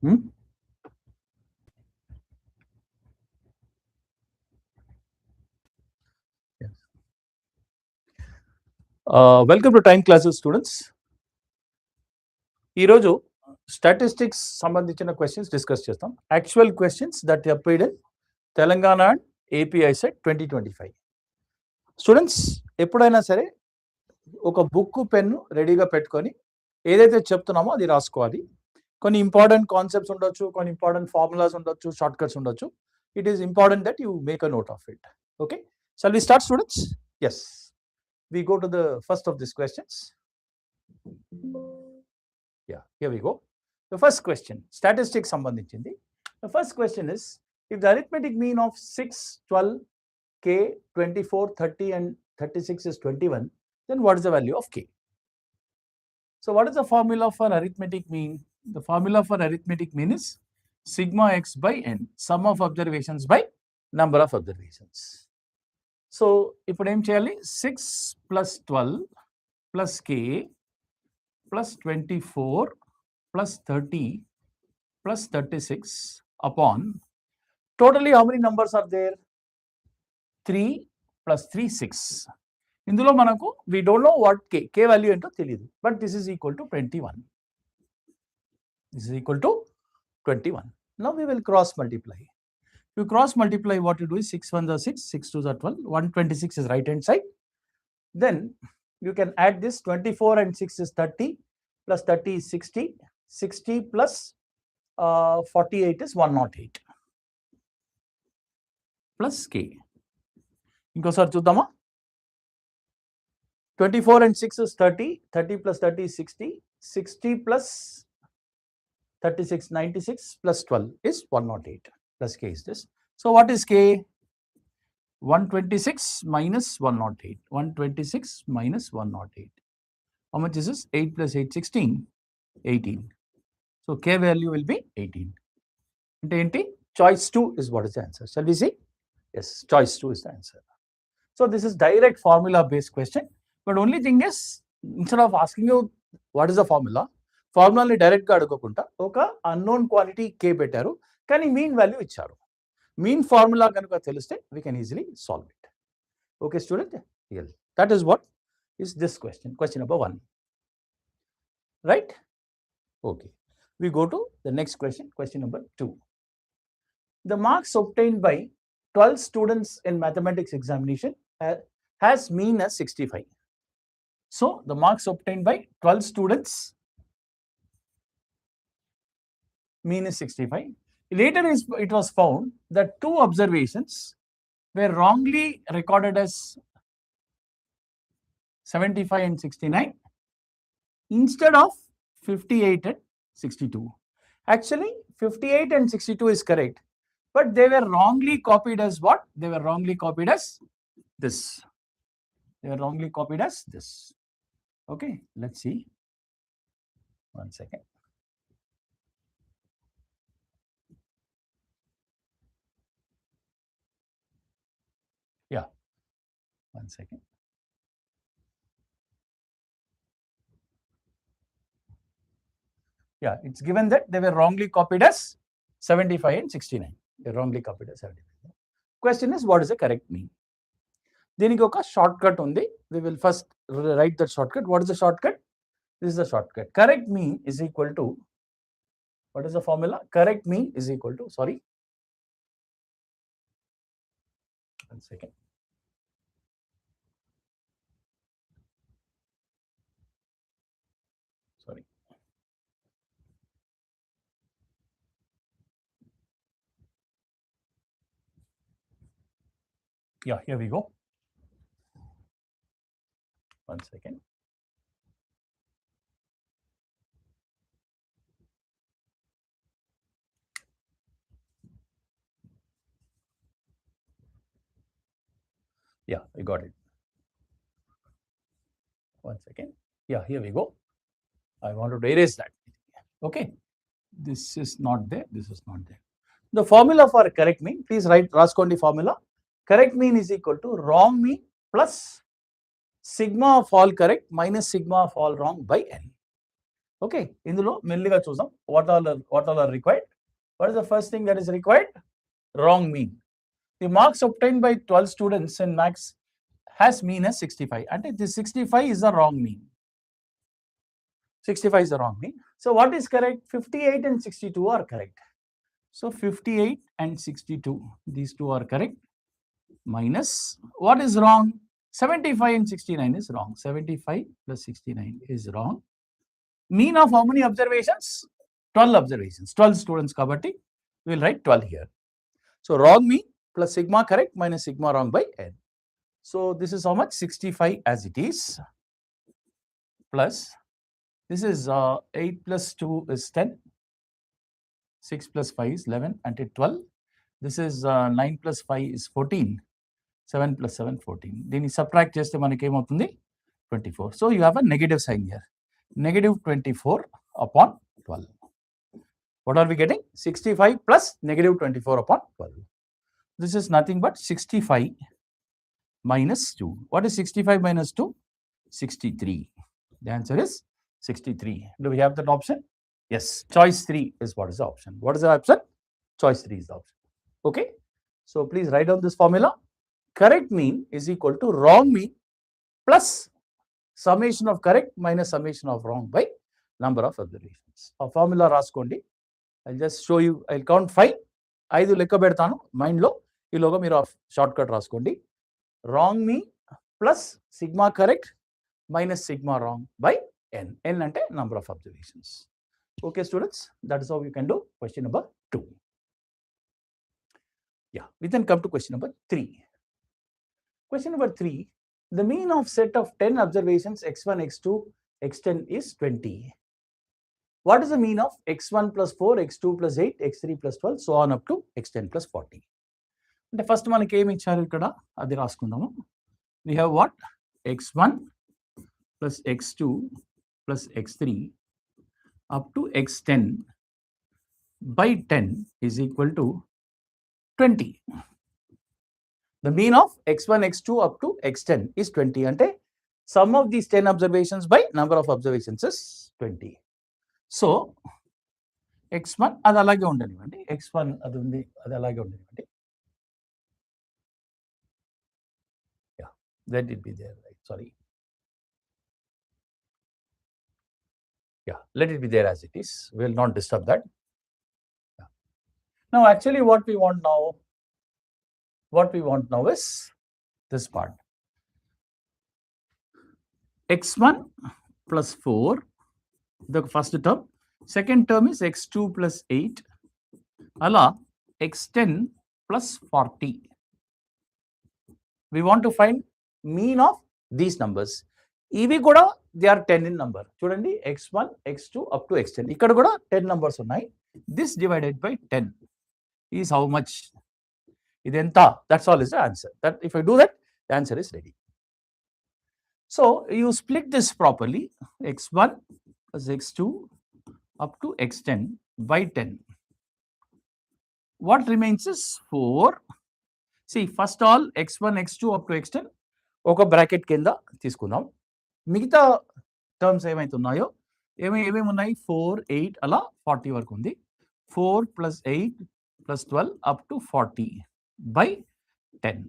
Welcome to Time Classes, students. ఈరోజు statistics సంబంధించిన questions discuss చేస్తాం. Actual questions that appeared in Telangana and AP ICET 2025. Students ఎప్పుడైనా సరే ఒక బుక్ పెన్ను రెడీగా పెట్టుకొని ఏదైతే చెప్తున్నామో అది రాసుకోవాలి. కొన్ని ఇంపార్టెంట్ కాన్సెప్ట్స్ ఉండొచ్చు, కొన్ని ఇంపార్టెంట్ ఫార్ములాస్ ఉండొచ్చు, షార్ట్ కట్స్ ఉండొచ్చు. It is important that you make a note of it. Okay, shall we start students? Yes, we go to the first of these questions. Yeah, here we go. The first question, statistics sambandhinchindi. The first question is, if the arithmetic mean of 6, 12, k, 24, 30 and 36 is 21, then what is the value of k? So what is the formula for arithmetic mean? The formula for arithmetic mean is sigma x by n, sum of observations by number of observations. So ఇప్పుడు ఏం చేయాలి? 6 plus 12 plus k plus 24 plus 30 plus 36 upon totally how many numbers are there? 3 plus 3 6. ఇందులో మనకు we don't know what k value ఏంటో తెలియదు, but this is equal to 21. This is equal to 21. Now we will cross multiply. You cross multiply, what you do is 6 1s are 6, 6 2s are 12, 126 is right hand side. Then you can add this, 24 and 6 is 30, plus 30 is 60, 60 plus 48 is 108, plus k. ఇంకోసారి చూద్దామా? 24 and 6 is 30, 30 plus 30 is 60, 60 plus 36, 96 plus 12 is 108. Plus k is this. So what is k? 126 minus 108. 126 minus 108. How much is this? 8 plus 8, 16. 18. So k value will be 18. And choice 2 is what is the answer. Shall we see? Yes, choice 2 is the answer. So this is direct formula based question. But only thing is, instead of asking you what is the formula, ఫార్ములాని డైరెక్ట్గా అడగకుండా ఒక unknown quantity కే పెట్టారు, కానీ mean value ఇచ్చారు. Mean formula కనుక తెలిస్తే we can easily solve it. Okay student, that is what is this question, question number 1. Right? Okay, we go to the next question, question number 2. The marks obtained by 12 students in mathematics examination has mean as 65. So the marks obtained by 12 students, mean is 65. Later it was found that 2 observations were wrongly recorded as 75 and 69 instead of 58 and 62. Actually 58 and 62 is correct, but they were wrongly copied as what? They were wrongly copied as this. They were wrongly copied as this. Okay, let's see. One second. Yeah, one second. Yeah, it's given that they were wrongly copied as 75 and 69. They're wrongly copied as 75. Question is, what is the correct mean? దీనికి ఒక short cut ఉంది. We will first write that shortcut. What is the shortcut? This is the shortcut. Correct mean is equal to, what is the formula? Correct mean is equal to, sorry, one second. Sorry. Yeah, here we go. One second. Yeah, we got it. One second. Yeah, here we go. I wanted to erase that. Okay, this is not there, this is not there. The formula for correct mean, please write raskondi formula. Correct mean is equal to wrong mean plus sigma of all correct minus sigma of all wrong by n. Okay, ఇందులో మెల్లిగా చూద్దాం what all are required. What is the first thing that is required? Wrong mean. The marks obtained by 12 students in maths has mean as 65. And this 65 is the wrong mean. 65 is the wrong mean. So what is correct? 58 and 62 are correct. So 58 and 62, these two are correct. Minus, what is wrong? 75 and 69 is wrong. 75 plus 69 is wrong. Mean of how many observations? 12 observations. 12 students kabatti, we will write 12 here. So wrong mean plus sigma correct minus sigma wrong by n. So this is how much? 65 as it is, plus this is 8 plus 2 is 10, 6 plus 5 is 11 and 12. This is 9 plus 5 is 14, 7 plus 7 14. Then subtract cheste manaki em avutundi 24. So you have a negative sign here. Negative 24 upon 12. What are we getting? 65 plus negative 24 upon 12. This is nothing but 65 minus 2. What is 65 minus 2? 63. The answer is 63. Do we have that option? Yes. Choice 3 is what is the option. What is the option? Choice 3 is the option. Okay. So please write down this formula. Correct mean is equal to wrong mean plus summation of correct minus summation of wrong by number of observations. A formula raskondi. I'll just show you. I'll count 5. 5 లెక్క పెడతాను mind లో. ఈలోగా మీరు short cut రాసుకోండి. Wrong mean plus sigma correct minus sigma wrong by n. N ante number of observations. Okay students, that is how you can do question number 2. Yeah, we then come to question number 3. Question number 3, the mean of set of 10 observations x1, x2, x10 is 20. What is the mean of x1 plus 4, x2 plus 8, x3 plus 12, so on up to x10 plus 40? అంటే first మనకి ఏమి ఇచ్చారు ఇక్కడ అది రాసుకుందాము. We have what? x1 plus x2 plus x3 up to x10 by 10 is equal to 20. The mean of x1, x2 up to x10 is 20. అంటే sum of these 10 observations by number of observations is 20. So x1 అది అలాగే ఉండనివ్వండి. x1 అది ఉంది, అది అలాగే ఉండనివ్వండి. Let it be there, right? Sorry. Yeah, let it be there as it is. We will not disturb that. Yeah. Now, actually, what we want now is this part. x1 plus 4, the first term. Second term is x2 plus 8. Ala x10 plus 40. We want to find mean of these numbers. ఇవి కూడా they are 10 in number. చూడండి x1, x2 up to x10. ఇక్కడ కూడా 10 numbers ఉన్నాయి. This divided by 10 is how much? ఇది ఎంత? That's all is the answer. That if I do that, the answer is ready. So you split this properly. x1 plus x2 up to x10 by 10. What remains is 4. See, first all x1, x2 up to x10 ఒక bracket కింద తీసుకుందాం. మిగతా terms ఏమైతే ఉన్నాయో ఏమేమి ఉన్నాయి? 4, 8 అలా 40 వరకు ఉంది. 4 plus 8 plus 12 up to 40 by 10.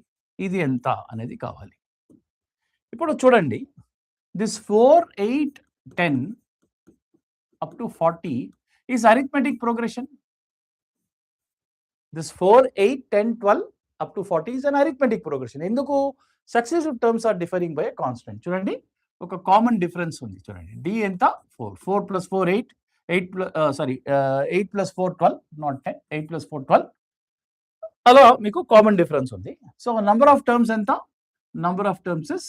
ఇది ఎంత అనేది కావాలి. ఇప్పుడు చూడండి, this 4, 8, 10 up to 40 is arithmetic progression. This 4, 8, 10, 12 up to 40 is an arithmetic progression. ఎందుకు? Successive terms are differing by a constant. చూడండి, ఒక కామన్ డిఫరెన్స్ ఉంది. చూడండి, d ఎంత? 4. 4 plus 4, 8. 8 plus 4, 12. Not 10. 8 plus 4, 12. అలా మీకు కామన్ డిఫరెన్స్ ఉంది. సో నంబర్ ఆఫ్ టర్మ్స్ ఎంత? Number of terms is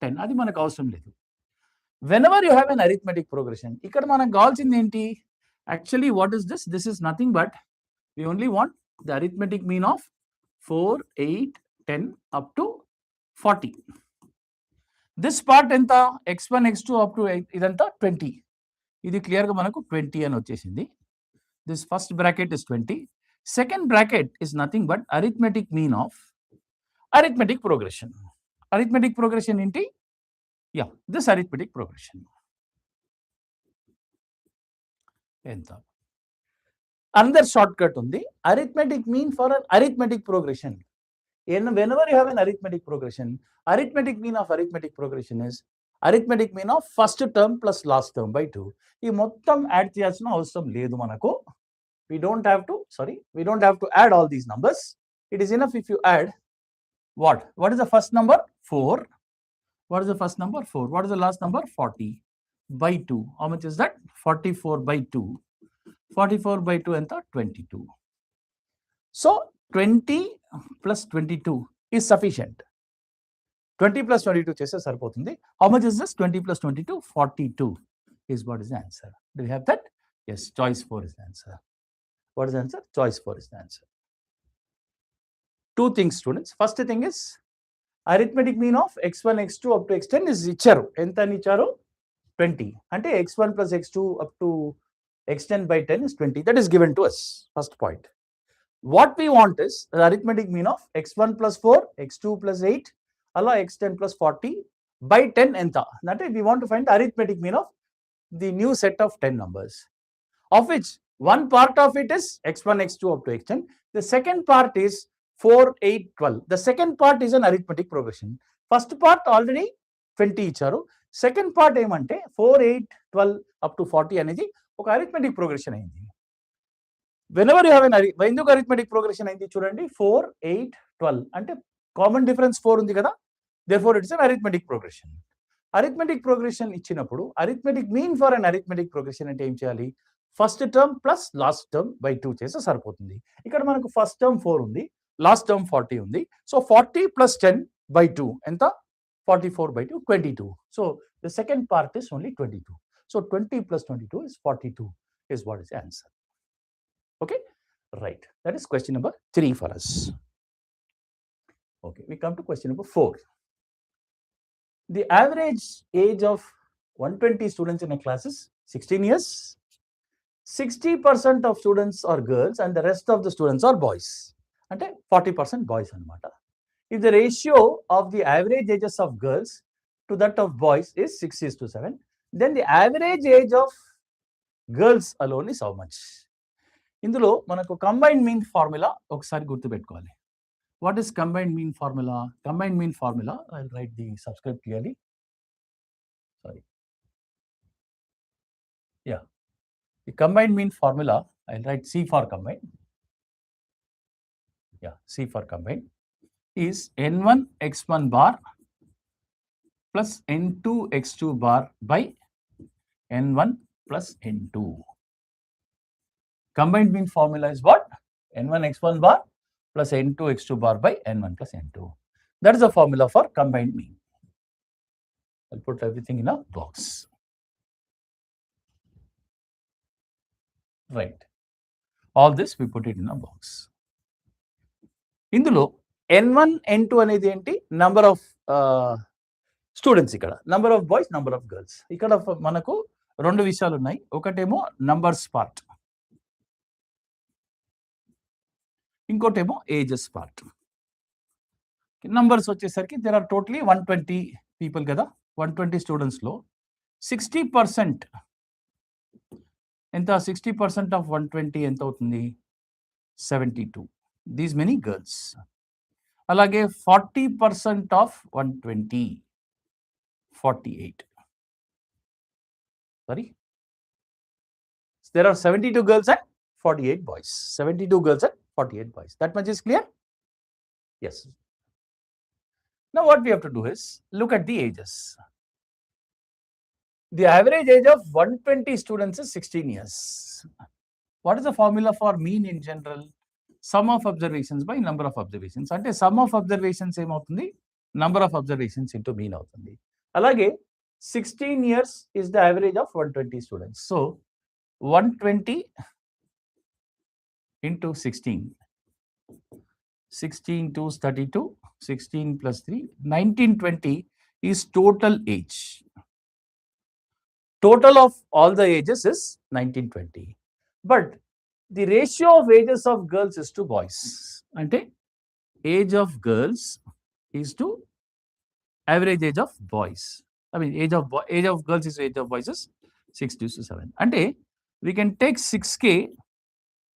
10. అది మనకు అవసరం లేదు. Whenever you have an arithmetic progression, ఇక్కడ మనకు కావాల్సింది ఏంటి? Actually, what is this? This is nothing but we only want the arithmetic mean of 4, 8, 10 up to 40. This part ఎంత? x1, x2 up to 8 ఇదంతా 20. ఇది క్లియర్గా మనకు 20 అని వచ్చేసింది. This first bracket is 20. Second bracket is nothing but arithmetic mean of arithmetic progression. Arithmetic progression ఏంటి? Yeah, this arithmetic progression. ఎంత. Another shortcut ఉంది, arithmetic mean for an arithmetic progression. Whenever you have an arithmetic progression, arithmetic mean of arithmetic progression is arithmetic mean of first term plus last term by 2. ఈ మొత్తం add చేయాల్సిన అవసరం లేదు మనకు. We don't have to add all these numbers. It is enough if you add what? What is the first number? 4. What is the first number? 4. What is the last number? 40 by 2. How much is that? 44 by 2. 44 by 2 enta 22. So 20 plus 22 is sufficient. 20 plus 22 chese saripotundi. How much is this? 20 plus 22, 42 is what is the answer. Do we have that? Yes, choice 4 is the answer. What is the answer? Choice 4 is the answer. Two things, students. First thing is arithmetic mean of x1, x2 up to x10 is icharu. Enta ani icharu? 20. Ante x1 plus x2 up to x10 by 10 is 20. That is given to us. First point. What we want is the arithmetic mean of x1 plus 4, x2 plus 8, allow x10 plus 40 by 10 enta. That is, we want to find the arithmetic mean of the new set of 10 numbers, of which one part of it is x1, x2 up to x10. The second part is 4, 8, 12. The second part is an arithmetic progression. First part already 20 icharu. Second part ఏమంటే 4, 8, 12 up to 40 అనేది ఒక arithmetic progression అయింది. Whenever you have an ఎందుకు arithmetic progression అయింది చూడండి, 4, 8, 12 అంటే common difference 4 ఉంది కదా, therefore it is an arithmetic progression. Arithmetic progression ఇచ్చినప్పుడు arithmetic mean for an arithmetic progression అంటే ఏం చేయాలి? First term plus last term by 2 చేస్తే సరిపోతుంది. ఇక్కడ మనకు ఫస్ట్ టర్మ్ 4 ఉంది, లాస్ట్ టర్మ్ 40 ఉంది. సో 40 plus 10 by 2 ఎంత? 44 by 2, 22. So the second part is only 22. So 20 plus 22 is 42 is what is the answer. Okay, right. That is question number 3 for us. Okay, we come to question number 4. The average age of 120 students in a class is 16 years. 60% of students are girls and the rest of the students are boys. అంటే 40% boys అనమాట. If the ratio of the average ages of girls to that of boys is 6:7, then the average age of girls alone is how much? ఇందులో మనకు combined mean formula ఒకసారి గుర్తుపెట్టుకోవాలి. What is combined mean formula? Combined mean formula, I will write the subscribe clearly. Sorry, yeah, the combined mean formula, I'll write C for combined. Yeah, C for combined is n1 x1 bar plus n2 x2 bar by n1 plus n2. Combined mean formula is what? n1 x1 bar plus n2 x2 bar by n1 plus n2. That is the formula for combined mean. I'll put everything in a box. Right. All this we put it in a box. ఇందులో n1, n2 అనేది ఏంటి? Number of students, ఇక్కడ number of boys, number of girls. ఇక్కడ మనకు రెండు విషయాలు ఉన్నాయి. ఒకటేమో నంబర్స్ పార్ట్, ఇంకోటేమో ఏజెస్ పార్ట్. నంబర్స్ వచ్చేసరికి దేర్ ఆర్ టోటలీ 120 పీపుల్ కదా. 120 స్టూడెంట్స్లో 60% ఎంత? 60% ఆఫ్ 120 ఎంత అవుతుంది? 72. These many girls. అలాగే 40% of 120, 48. Sorry, there are 72 girls and 48 boys. 72 girls and 48 boys. That much is clear? Yes. Now what we have to do is look at the ages. The average age of 120 students is 16 years. What is the formula for mean in general? Sum of observations by number of observations. అంటే sum of observations ఏమవుతుంది? Number of observations into mean అవుతుంది. అలాగే 16 years is the average of 120 students. So 120 into 16. 16 to 32, 16 plus 3, 1920 is total age. Total of all the ages is 1920. But the ratio of ages of girls is to boys. Ante age of girls is to average age of boys. I mean age of girls is age of boys is 6:7. Ante we can take 6k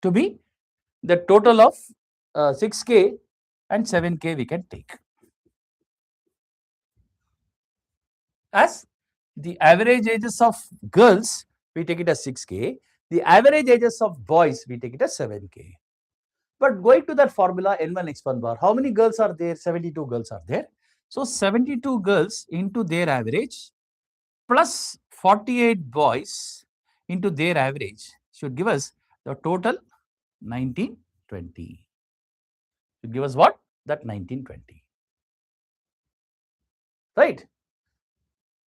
to be the total of 6k and 7k we can take as the average ages of girls, we take it as 6k. The average ages of boys, we take it as 7k. But going to that formula N1 X1 bar, how many girls are there? 72 girls are there. So 72 girls into their average plus 48 boys into their average should give us the total 1920. Should give us what? That 1920. Right?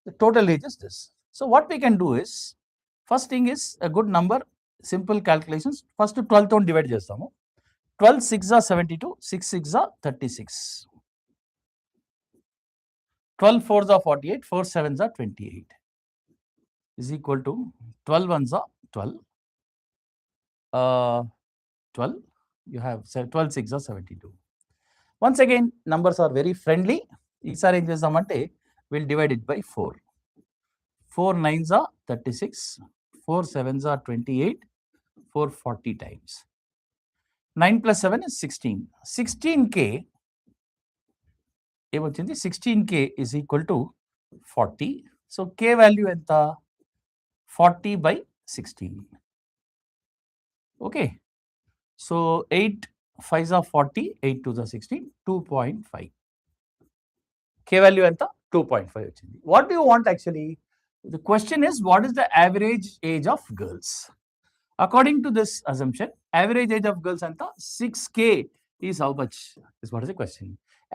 The total age is this. So what we can do is, first thing is a good number, simple calculations. First 12 తో divide చేస్తాము. 12 6 are 72, 6 6 are 36. 12 4s are 48, 4 7s are 28 is equal to 12 1s are 12. 12, you have 12 6 are 72. Once again, numbers are very friendly. ఈసారి ఏం చేద్దామంటే we'll divide it by 4. 4 9s are 36, 4 7s are 28, 4 40 times. 9 plus 7 is 16. 16k ఏమొచ్చింది 16k is equal to 40. So k value ఎంత 40 by 16. Okay. So 8 5s are 40, 8 2s are 16, 2.5. K value ఎంత 2.5 వచ్చింది. What do you want actually? The question is, what is the average age of girls? According to this assumption, average age of girls anta 6k is how much? Is what is the question?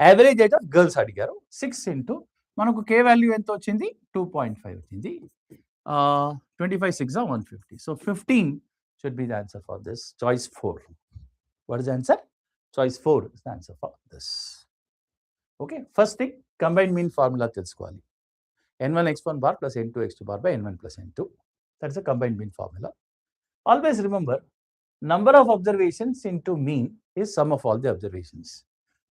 Average age of girls అడిగారు 6 into మనకు k value ఎంత వచ్చింది 2.5 వచ్చింది. 25 6 are 150. So 15 should be the answer for this. Choice 4. What is the answer? Choice 4 is the answer for this. Okay, first thing, combined mean formula తెలుసుకోవాలి. N1 X1 bar plus N2 X2 bar by N1 plus N2. That's a combined mean formula. Always remember, number of observations into mean is sum of all the observations.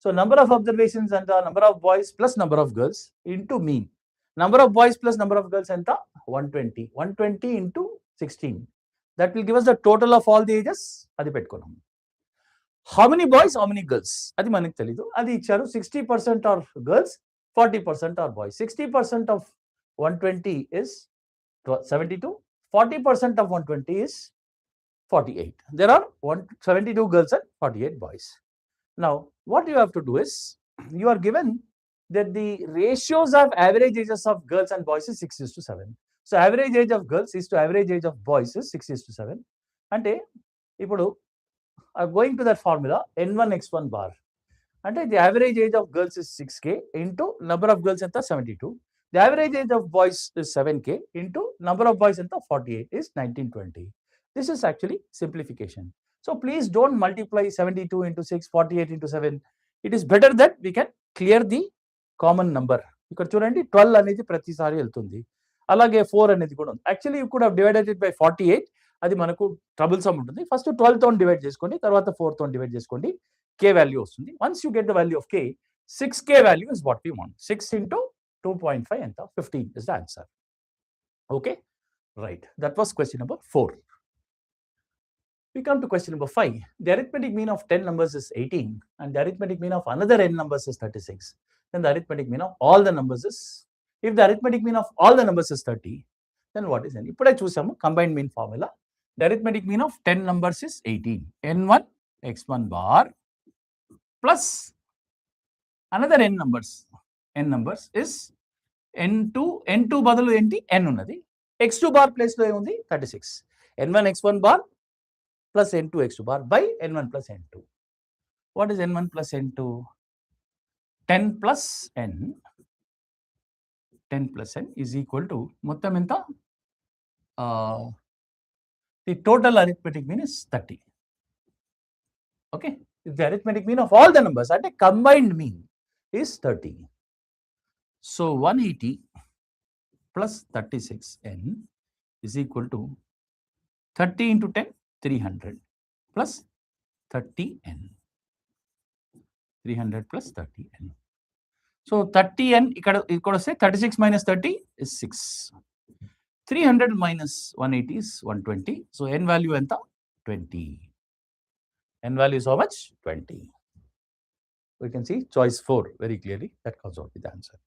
So number of observations and the number of boys plus number of girls into mean. Number of boys plus number of girls and 120. 120 into 16. That will give us the total of all the ages. Adi pettukonam. How many boys, how many girls? Adi manaki telidu. Adi icharu 60% are girls, 40% are boys. 60% of 120 is 72. 40% of 120 is 48. There are 72 girls and 48 boys. Now, what you have to do is, you are given that the ratios of average ages of girls and boys is 6:7. So, average age of girls is to average age of boys is 6:7. అంటే ఇప్పుడు going to that formula N1 X1 bar. అంటే the average age of girls is 6k into number of girls ఎంత 72. The average age of boys is 7k into number of boys ఎంత 48 is 1920. This is actually simplification. So please don't multiply 72 into 6, 48 into 7. It is better that we can clear the common number. ఇక్కడ చూడండి 12 అనేది ప్రతిసారి వెళ్తుంది. అలాగే 4 అనేది కూడా ఉంది. Actually you could have divided it by 48. అది మనకు troublesome ఉంటుంది. First 12 తో డివైడ్ చేసుకోండి, తర్వాత 4 తో డివైడ్ చేసుకోండి. K value వస్తుంది. Once you get the value of K, 6k value is what we want. 6 into 2.5 ఎంత 15 is the answer. Okay, right. That was question number 4. We come to question number 5. The arithmetic mean of 10 numbers is 18 and the arithmetic mean of another n numbers is 36. Then the arithmetic mean of all the numbers is, if the arithmetic mean of all the numbers is 30, then what is n? ఇప్పుడే చూసాము combined mean formula. The arithmetic mean of 10 numbers is 18. N1 X1 bar plus another n numbers is n2 బదులు ఏంటి n ఉన్నది, x2 bar place లో ఏముంది 36. N1 X1 bar plus N2 X2 bar by N1 plus N2. What is N1 plus N2? 10 plus N. 10 plus N is equal to మొత్తం ఎంత? The total arithmetic mean is 30. Okay, the arithmetic mean of all the numbers at a combined mean is 30. So 180 plus 36N is equal to 30 into 10, 300 plus 30n. 300 plus 30n. So 30n, ikkada say 36 minus 30 is 6. 300 minus 180 is 120. So n value enta 20. N value is how much? 20. We can see choice 4 very clearly. That comes out with the answer.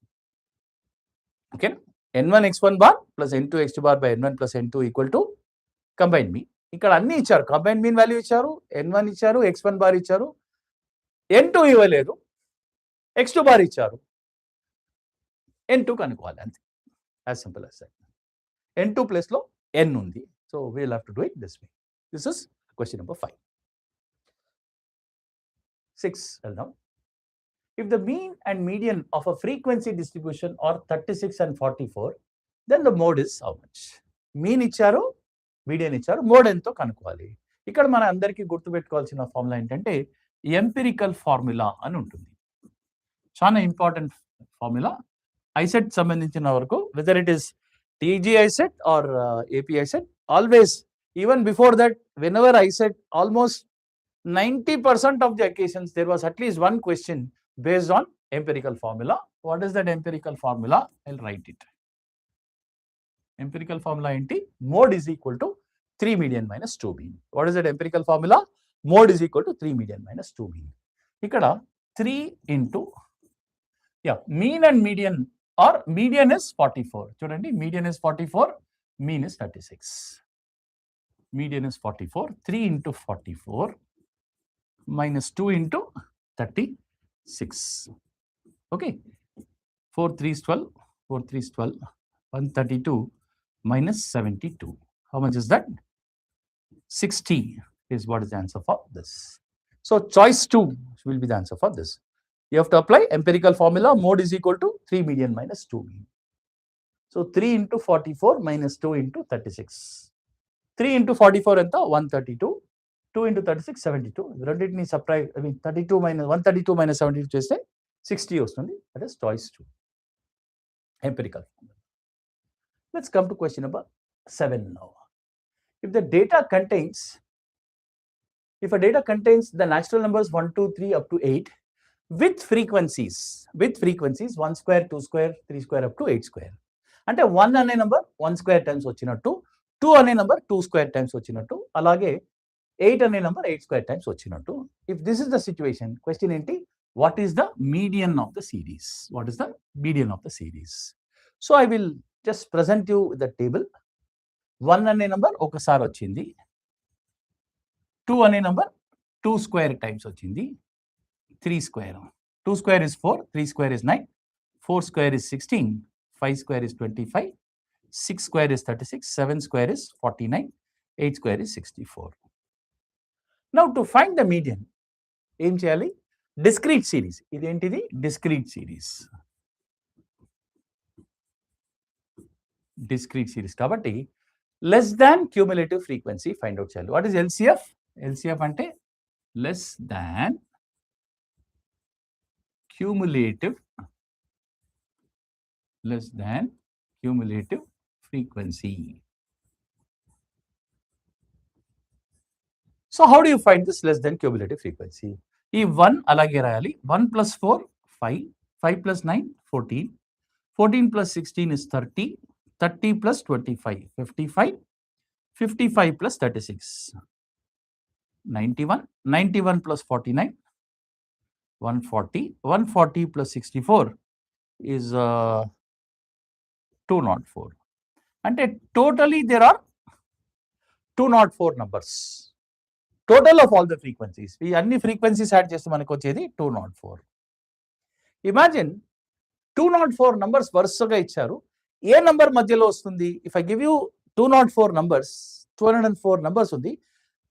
Okay. n1 x1 bar plus n2 x2 bar by n1 plus n2 equal to combined mean. ఇక్కడ అన్ని ఇచ్చారు. Combine mean value ఇచ్చారు, n1 ఇచ్చారు, x1 bar ఇచ్చారు, n2 ఇవ్వలేదు, x2 bar ఇచ్చారు, n2 కనుక్కోవాలి అంతే. As simple as that. n2 plus లో n ఉంది. So we'll have to do it this way. This is question number 5. 6 వెళ్దాం. If the mean and median of a frequency distribution are 36 and 44, then the mode is how much? Mean ఇచ్చారు, median ఇచ్చారు, mode ఎంతో కనుక్కోవాలి. ఇక్కడ మన అందరికీ గుర్తుపెట్టుకోవాల్సిన formula ఏంటంటే ఎంపిరికల్ ఫార్ములా అని ఉంటుంది. చాలా ఇంపార్టెంట్ ఫార్ములా. ICET సంబంధించిన వరకు, whether it is TG ICET or AP ICET, always even before that, whenever ICET, almost 90% of the occasions there was at least one question based on empirical formula. What is that empirical formula? I'll write it. Empirical formula enti? Mode is equal to 3 median minus 2 mean. What is that empirical formula? Mode is equal to 3 median minus 2 mean. Ikkada 3 into, mean and median, or median is 44. Chudandi, median is 44, mean is 36. Median is 44, 3 into 44 minus 2 into 36. Okay. 4 3 is 12, 4 3 is 12, 132 minus 72. How much is that? 60 is what is the answer for this. So choice 2 will be the answer for this. You have to apply empirical formula. Mode is equal to 3 median minus 2 mean. So 3 into 44 minus 2 into 36. 3 into 44 enta 132. 2 into 36 72. రెండింటిని subtract, 32 minus 132 minus 72 చేస్తే 60 వస్తుంది. That is choice 2. Empirical formula. Let's come to question number 7 now. If a data contains the natural numbers 1, 2, 3 up to 8 with frequencies 1 square, 2 square, 3 square up to 8 square. అంటే 1 అనే number 1 square times వచ్చినట్టు, 2 అనే number 2 square times వచ్చినట్టు, అలాగే 8 అనే number 8 square times వచ్చినట్టు. If this is the situation, question ఏంటి? What is the median of the series? What is the median of the series? So I will just present you the table. 1 అనే number ఒకసారి వచ్చింది, 2 అనే number 2 square times వచ్చింది, 3 square, 2 square is 4, 3 square is 9, 4 square is 16, 5 square is 25, 6 square is 36, 7 square is 49, 8 square is 64. Now to find the median, ఏం చేయాలి? Discrete series. ఇదేంటిది? Discrete series. Discrete series కాబట్టి less than cumulative frequency find out చేయాలి. What is LCF? LCF అంటే less than cumulative frequency. So how do you find this less than cumulative frequency? ఈ 1 అలాగే రాయాలి. 1 plus 4 5, 5 plus 9 14, 14 plus 16 is 30, 30 plus 25 55, 55 plus 36 91, 91 plus 49 140, 140 plus 64 is 204. అంటే totally there are 204 numbers. Total of all the frequencies. ఈ అన్ని frequencies add చేస్తే మనకు వచ్చేది 204. Imagine 204 numbers వరుసగా ఇచ్చారు. ఏ నంబర్ మధ్యలో వస్తుంది? If I give you 204 numbers, 204 numbers ఉంది.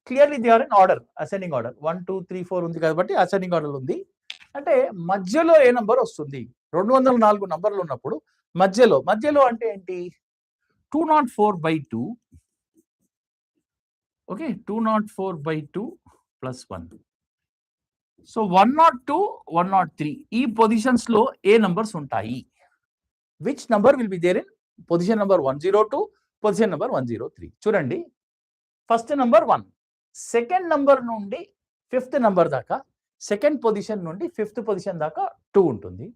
Clearly they are in order, ascending order. 1 2 3 4 ఉంది కాబట్టి అసెండింగ్ ఆర్డర్ ఉంది. అంటే మధ్యలో ఏ నంబర్ వస్తుంది? 204 నంబర్లు ఉన్నప్పుడు మధ్యలో అంటే ఏంటి? 204/2. Okay, 204/2 plus 1. So 102, 103 ఈ పొజిషన్స్ లో ఏ నంబర్స్ ఉంటాయి? Which number will be there in position number 102, position number 103? చూడండి, ఫస్ట్ నెంబర్ 1, సెకండ్ నంబర్ నుండి ఫిఫ్త్ నంబర్ దాకా, సెకండ్ పొజిషన్ నుండి ఫిఫ్త్ పొజిషన్ దాకా 2 ఉంటుంది.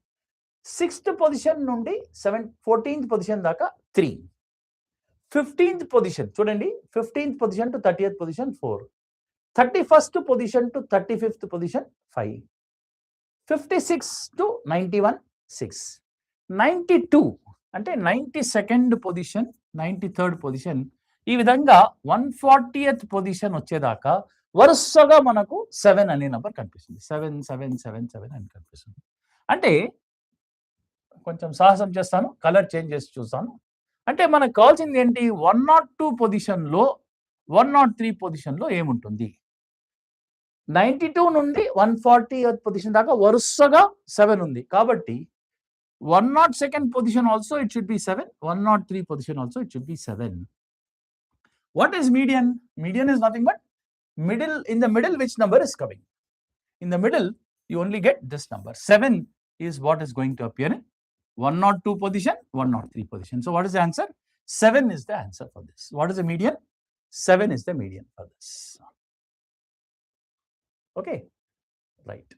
సిక్స్త్ పొజిషన్ నుండి 14th పొజిషన్ దాకా 3, 15th పొజిషన్ చూడండి, 15th position to 30th position 4, 31st position to 35th position 5, 56 to 91 6, 92 అంటే 92nd పొజిషన్, 93rd పొజిషన్, ఈ విధంగా 140th పొజిషన్ వచ్చేదాకా వరుసగా మనకు 7 అనే నంబర్ కనిపిస్తుంది. 7 7 7 7 అని కనిపిస్తుంది. అంటే కొంచెం సాహసం చేస్తాను, కలర్ చేంజ్ చేసి చూస్తాను. అంటే మనకు కావాల్సింది ఏంటి, 102 పొజిషన్లో 103 పొజిషన్లో ఏముంటుంది. 92 నుండి 140th పొజిషన్ దాకా వరుసగా 7 ఉంది. కాబట్టి 102nd position also it should be 7, 103 position also it should be 7. What is median? Median is nothing but middle. In the middle, which number is coming? In the middle, you only get this number. 7 is what is going to appear in 102 position, 103 position. So what is the answer? 7 is the answer for this. What is the median? 7 is the median for this. Okay, right.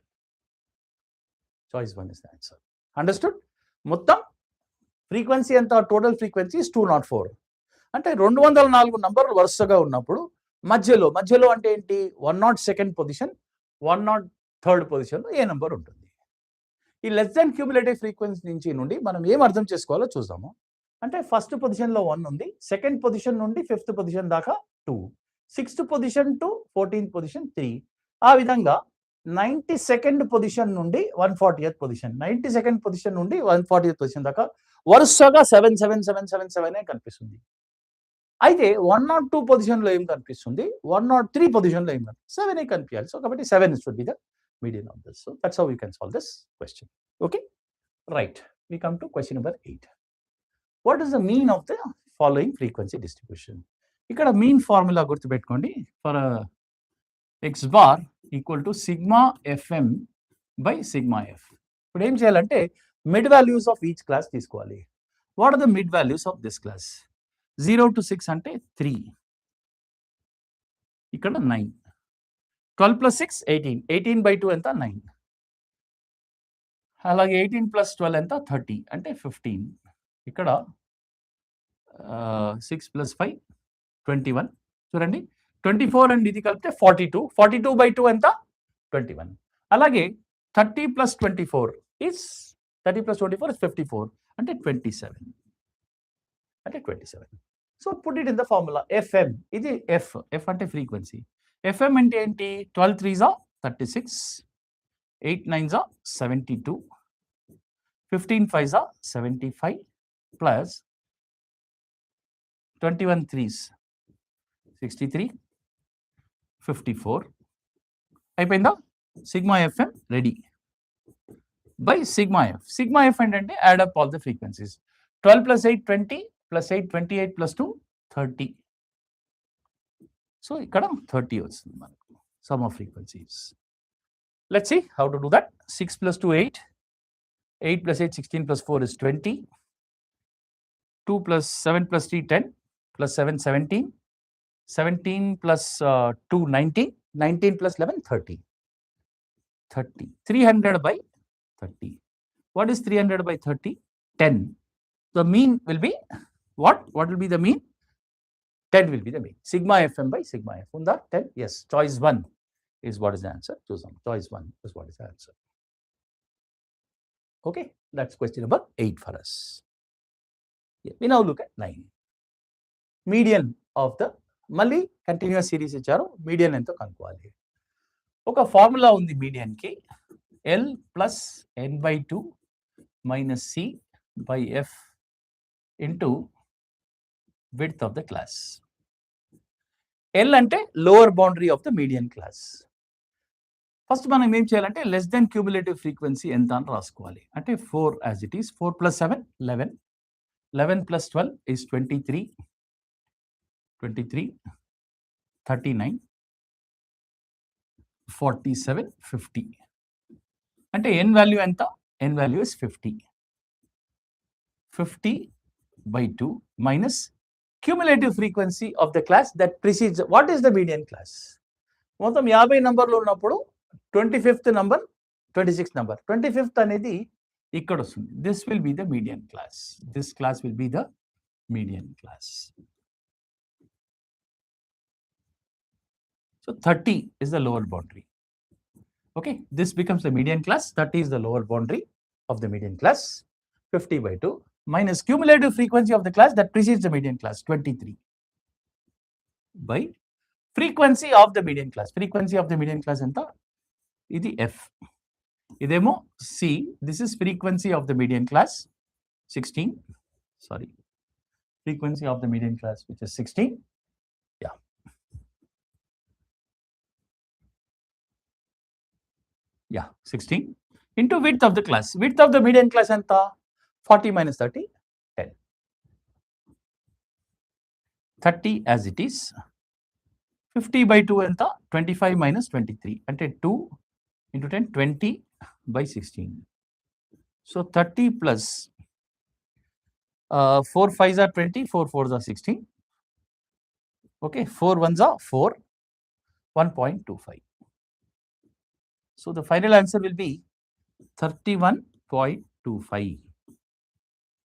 Choice 1 is the answer. Understood? మొత్తం frequency ఎంత, total frequency is 204. అంటే 204 నంబర్లు వరుసగా ఉన్నప్పుడు మధ్యలో అంటే ఏంటి, 102nd position, 103rd పొజిషన్లో ఏ నంబర్ ఉంటుంది. ఈ లెస్ దాన్ క్యూములేటివ్ ఫ్రీక్వెన్సీ నుంచి నుండి మనం ఏం అర్థం చేసుకోవాలో చూద్దాము. అంటే ఫస్ట్ పొజిషన్లో 1 ఉంది, సెకండ్ పొజిషన్ నుండి 5th పొజిషన్ దాకా 2, 6th position to 14th position 3, ఆ విధంగా 92nd పొజిషన్ నుండి 140th పొజిషన్, 92nd పొజిషన్ నుండి 140th పొజిషన్ దాకా వరుసగా 7 7 7 7 7 కనిపిస్తుంది. అయితే 102 పొజిషన్లో ఏం కనిపిస్తుంది, 103 పొజిషన్లో ఏం కనిపిస్తుంది, 7 కనిపించాలి. సో కాబట్టి 7 should be the median of this. So that's how we can solve this question. Okay, right. We come to question number 8. What is the mean of the following frequency distribution? ఇక్కడ mean formula గుర్తుపెట్టుకోండి. For x bar equal to sigma fm by sigma f. ఇప్పుడు ఏం చేయాలంటే mid values of each class తీసుకోవాలి. What are the mid values of this class? 0 to 6 అంటే 3, ఇక్కడ 9, 12 plus 6 18, 18 by 2 ఎంత 9, అలాగే 18 plus 12 ఎంత 30 అంటే 15, ఇక్కడ 6 plus 5 21, చూడండి 24 అండ్ ఇది కలిపితే 42, 42 by 2 ఎంత 21, అలాగే 30 plus 24 is 54 అంటే 27, అంటే 27. So put it in the formula fm. ఇది f అంటే ఫ్రీక్వెన్సీ. fm అంటే ఏంటి, 12 3s are 36, 8 9s are 72, 15 5s are 75 plus 21 3s 63, 54 అయిపోయిందా. Sigma fm ready by sigma f. Sigma f ఏంటంటే add up all the frequencies. 12 plus 8 20 plus 8 28 plus 2 30. So ఇక్కడ 30 వస్తుంది మనకు sum of frequencies. Let's see how to do that. 6 plus 2 8, 8 plus 8 16 plus 4 is 20, 2 plus 7 plus 3 10 plus 7 17, 17 plus 2 19, 19 plus 11 30, 300 by 30. What is 300 by 30? 10. The mean will be what? What will be the mean? 10 will be the mean. Sigma fm by sigma f. Unda 10? Yes. Choice 1 is what is the answer. Choose one. Choice 1 is what is the answer. Okay. That's question number 8 for us. Yeah. We now look at 9. Median of the మళ్ళీ continuous series ఇచ్చారు. Median ఎంతో కనుక్కోవాలి. ఒక formula ఉంది median కి, L plus n by 2 minus C by F into width of the class. L అంటే lower boundary of the median class. First మనం ఏం చేయాలంటే లెస్ దెన్ క్యూములేటివ్ ఫ్రీక్వెన్సీ ఎంత అని రాసుకోవాలి. అంటే 4 as it is. 4 plus 7 11, 11 plus 12 is 23, 39, 47, 50. అంటే n value ఎంత? n value is 50. 50 by 2 minus cumulative frequency of the class that precedes. What is the median class? మొత్తం 50 నంబర్లు ఉన్నప్పుడు 25th number 26th number 25th అనేది ఇక్కడ వస్తుంది. This will be the median class. This class will be the median class. So 30 is the lower boundary. Okay, this becomes the median class. 30 is the lower boundary of the median class. 50 by 2 minus cumulative frequency of the class that precedes the median class, 23, by frequency of the median class. Frequency of the median class enta? Idi F. Idemo C. This is frequency of the median class, 16. Sorry. Frequency of the median class, which is 16. Yeah. Yeah, 16 into width of the class. Width of the median class enta? 40 minus 30, 10. 30 as it is. 50 by 2 enta? 25 minus 23. Ante 2 into 10, 20 by 16. So 30 plus 4 5s are 20, 4 4s are 16. Okay, 4 1s are 4, 1.25. So the final answer will be 31.25.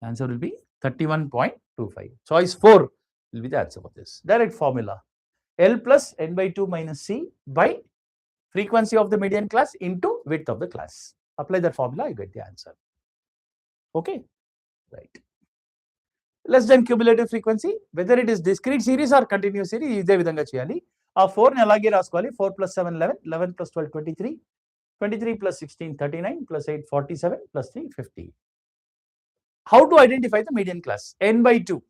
Answer will be 31.25. Choice 4 will be the answer for this. Direct formula. L plus n by 2 minus C by frequency of the median class into width of the class. Apply that formula, you get the answer. Okay, right. Less than cumulative frequency, whether it is discrete series or continuous series, ఇదే విధంగా చేయాలి. ఆ 4 ని అలాగే రాసుకోవాలి. 4 plus 7 11, 11 plus 12 23, 23 plus 16 39 plus 8 47 plus 3 50. How to identify the median class? n by 2,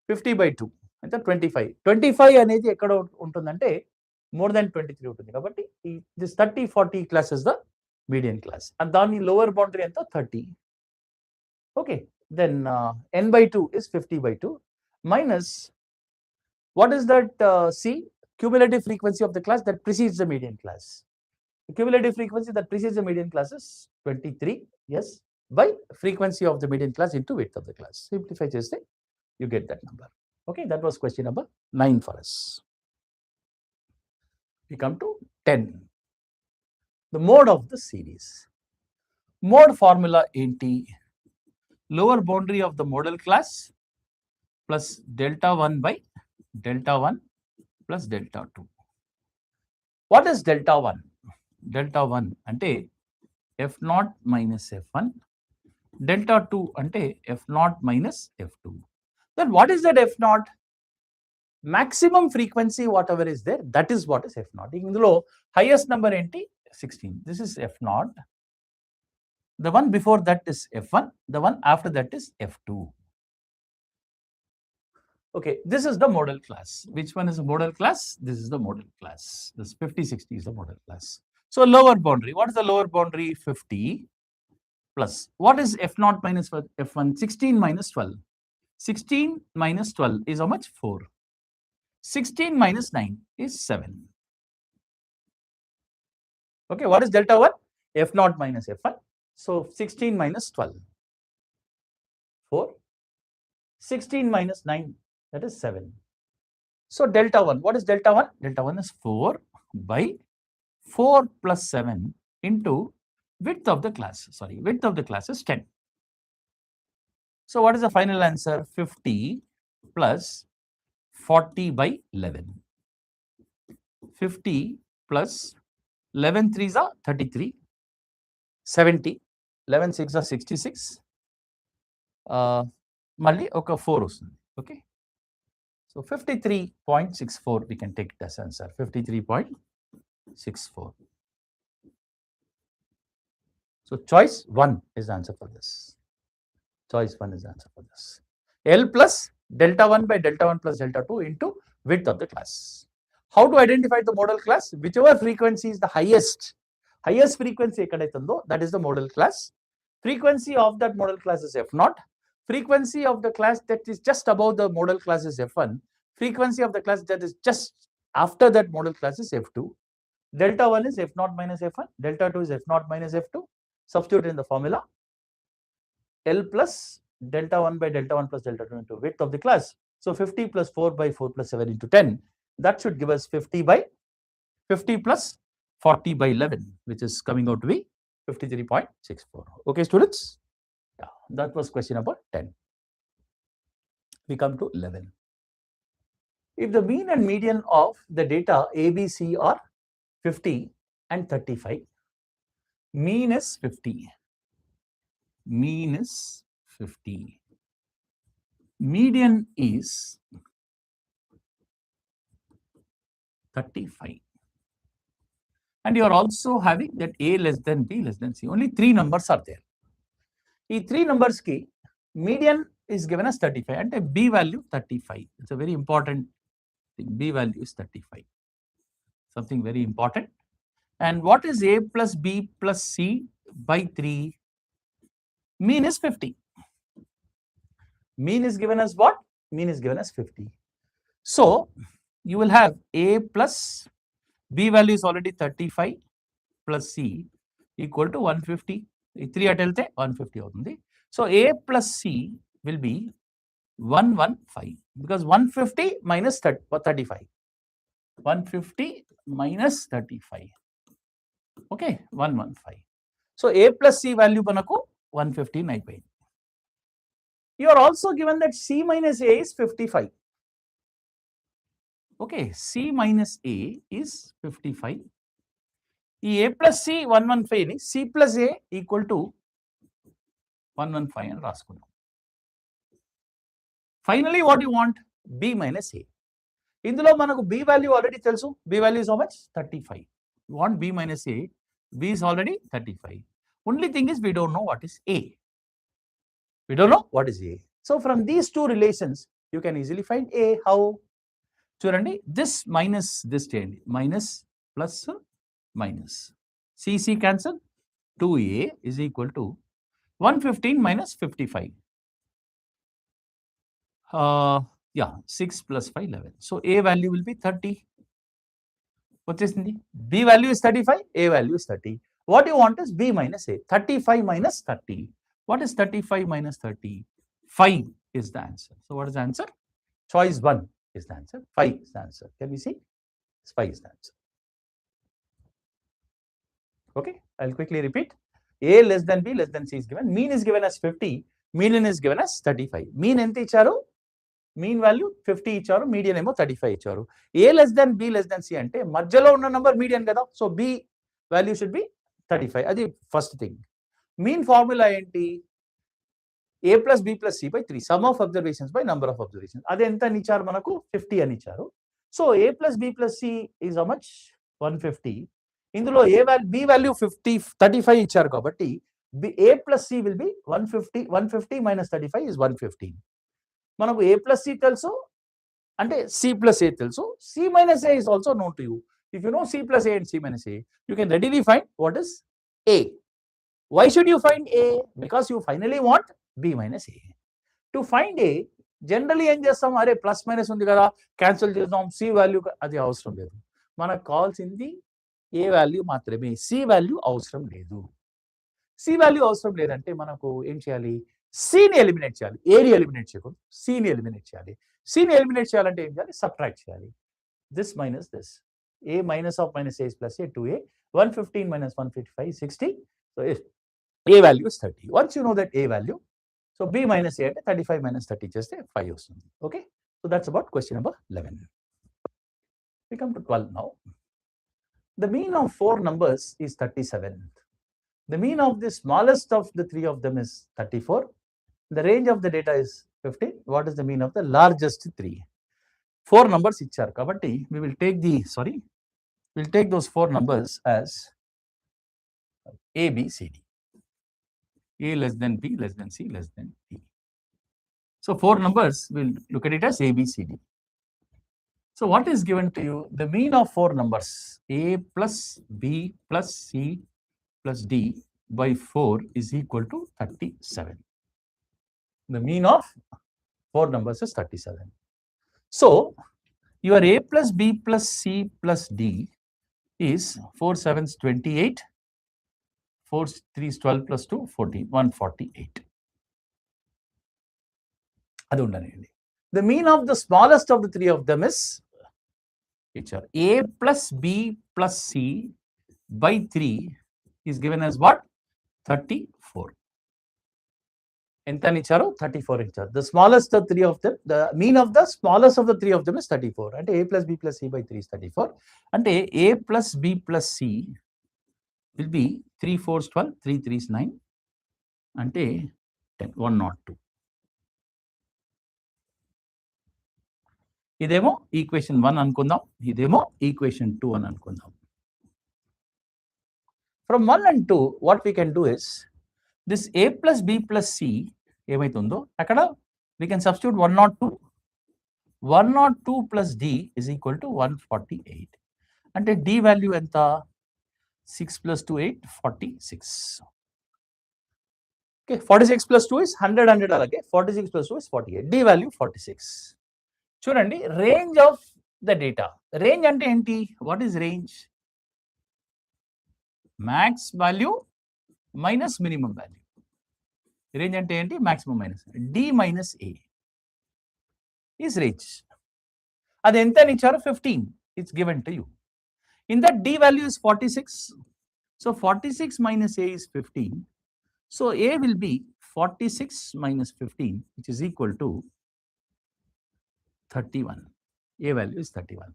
50 by 2 అంటే 25. 25 అనేది ఎక్కడ ఉంటుందంటే more than 23 ఉంటుంది కాబట్టి this 30 40 class is the median class and దాని lower boundary ఎంత 30. Okay, then n by 2 is 50 by 2 minus what is that C, cumulative frequency of the class that precedes the median class. The cumulative frequency that precedes the median class is 23, yes, by frequency of the median class into width of the class. Simplify cheste you get that number. Okay, that was question number 9 for us. We come to 10. The mode of the series. Mode formula enti? Lower boundary of the modal class plus delta 1 by delta 1 plus delta 2. What is delta 1? Delta 1 ante f0 minus f1. Delta 2 ante f0 minus f2. Then what is that f0? Maximum frequency whatever is there, that is what is f0. Indulo highest number enti 16. This is f0. The one before that is f1. The one after that is f2. Okay, this is the modal class. Which one is the modal class? This is the modal class. This 50 60 is the modal class. So lower boundary. What is the lower boundary? 50 plus what is f0 minus f1? 16 minus 12. 16 minus 12 is how much? 4. 16 minus 9 is 7. Okay, what is delta 1? f0 minus f1. So 16 minus 12, 4. 16 minus 9, that is 7. So delta 1, what is delta 1? Delta 1 is 4 by 4 plus 7 into width of the class. Sorry, width of the class is 10. So what is the final answer? 50 plus 40 by 11. 50 plus 11 3s are 33. 70, 11 6 are 66. Malli oka 4 vastundi. Okay, so 53.64 we can take it as answer. 53.64. So choice 1 is the answer for this. Choice 1 is the answer for this. L plus delta 1 by delta 1 plus delta 2 into width of the class. How to identify the modal class? Whichever frequency is the highest frequency ekkadaitundo, that is the modal class. Frequency of that modal class is f0. Frequency of the class that is just above the modal class is f1. Frequency of the class that is just after that modal class is f2. Delta 1 is f0 minus f1. Delta 2 is f0 minus f2. Substitute in the formula. L plus delta 1 by delta 1 plus delta 2 into width of the class. So 50 plus 4 by 4 plus 7 into 10. That should give us 50 plus 40 by 11, which is coming out to be 53.64. Okay, students? Yeah, that was question number 10. We come to 11. If the mean and median of the data A, B, C are 50 and 35, mean is 50. Mean is 50. Median is 35. And you are also having that A less than B less than C. Only 3 numbers are there. These 3 numbers ki median is given as 35 and B value 35. It's a very important thing. B value is 35. Something very important. And what is A plus B plus C by 3? Mean is 50. Mean is given as what? Mean is given as 50. So you will have A plus B value is already 35 plus C equal to 150. 3 at 150 అవుతుంది. So A plus C will be 115 because 150 minus 35. 150 minus 35. Okay, 115. So A plus C value మనకు 115 అయిపోయింది. You are also given that C minus A is 55. Okay, C minus A is 55. ఈ A plus C 115 ని C plus A equal to 115 అని రాసుకున్నాం. Finally, what you want? B minus A. ఇందులో మనకు B value already తెలుసు. B value is how much? 35. You want B minus A. B is already 35. Only thing is we don't know what is A. We don't know what is A. So from these two relations, you can easily find A. How? చూడండి, this minus this చేయండి. Minus plus minus. C cancel. 2A is equal to 115 minus 55. Yeah, 6 plus 5, 11. So A value will be 30. వచ్చేసింది. B value is 35, A value is 30. What you want is B minus A. 35 minus 30. What is 35 minus 30? 5 is the answer. So what is the answer? Choice 1 is the answer. 5 is the answer. Can we see? 5 is the answer. Okay, I'll quickly repeat. A less than B less than C is given. Mean is given as 50. Median is given as 35. Mean ఎంత ఇచ్చారు? Mean value 50 ఇచ్చారు, median ఏమో 35 ఇచ్చారు. A less than B less than C అంటే మధ్యలో ఉన్న number median కదా. So B value should be 35. అది ఫస్ట్ థింగ్. మీన్ ఫార్ములా ఏంటి? A plus B plus C by 3. Sum of observations by number of observations. అది ఎంత అని ఇచ్చారు మనకు? 50 అని ఇచ్చారు. So A plus B plus C is how much? 150. ఇందులో B వాల్యూ 35 ఇచ్చారు కాబట్టి A plus C will be 150. 150 minus 35 is 115. మనకు A plus C తెలుసు అంటే C plus A తెలుసు. C minus A is also known to you. If you know C plus A and C minus A, you can readily find what is A. Why should you find A? Because you finally want B minus A. To find A, generally ఏం చేస్తాం? అరే plus minus ఉంది కదా, cancel చేద్దాం. C value అది అవసరం లేదు. మనకు కావాల్సింది A వాల్యూ మాత్రమే. C వాల్యూ అవసరం లేదు. C వాల్యూ అవసరం లేదంటే మనకు ఏం చేయాలి? Cని ఎలిమినేట్ చేయాలి. Aని ఎలిమినేట్ చేయకూడదు, Cని ఎలిమినేట్ చేయాలి. Cని ఎలిమినేట్ చేయాలంటే ఏం చేయాలి? సబ్ట్రాక్ట్ చేయాలి. This minus this. A minus of minus A is plus A, 2A. 115 minus 155 is 60. So A value is 30. Once you know that A value, so B minus A అంటే 35 minus 30 చేస్తే 5 వస్తుంది. Okay. So that's about question number 11. We come to 12 now. The mean of 4 numbers is 37. The mean of the smallest of the 3 of them is 34. The range of the data is 50. What is the mean of the largest 3? 4 numbers ఇచ్చారు కాబట్టి we will take those 4 numbers as A, B, C, D. A less than B less than C less than D. So 4 numbers, we'll look at it as A, B, C, D. So what is given to you? The mean of 4 numbers, A plus B plus C plus D by 4 is equal to 37. The mean of 4 numbers is 37. So your A plus B plus C plus D is 4 7s 28, 4 3s 12 plus 2 14, 148. అది ఉండనండి. The mean of the smallest of the 3 of them is A plus B plus C by 3 is given as what? 34. ఎంత అని ఇచ్చారు 34 ఇచ్చారు. The smallest of 3 of them, the mean of the smallest of the 3 of them is 34. అంటే a plus b plus c by 3 is 34. అంటే a plus b plus c will be 3 4s 12, 3 3s 9, అంటే 10, 102. ఇదేమో equation 1 అనుకుందాం, ఇదేమో equation 2 అని అనుకుందాం. From 1 and 2 what we can do is this a plus b plus c ఏమైతుందో అక్కడ we can substitute 102. 102 plus d is equal to 148. అంటే d value ఎంత? 6 plus 2 8, 46. Okay, 46 plus 2 is 100, 100 అలాగే 46 plus 2 is 48. d value 46. చూడండి, range of the data. Range అంటే ఏంటి? What is range? Max value minus minimum value. Range అంటే ఏంటి? Maximum minus D minus A is range. అది ఎంత అని ఇచ్చారు? 15. It's given to you. In that D value is 46. So 46 minus a is 15. So a will be 46 minus 15, which is equal to 31. A value is 31.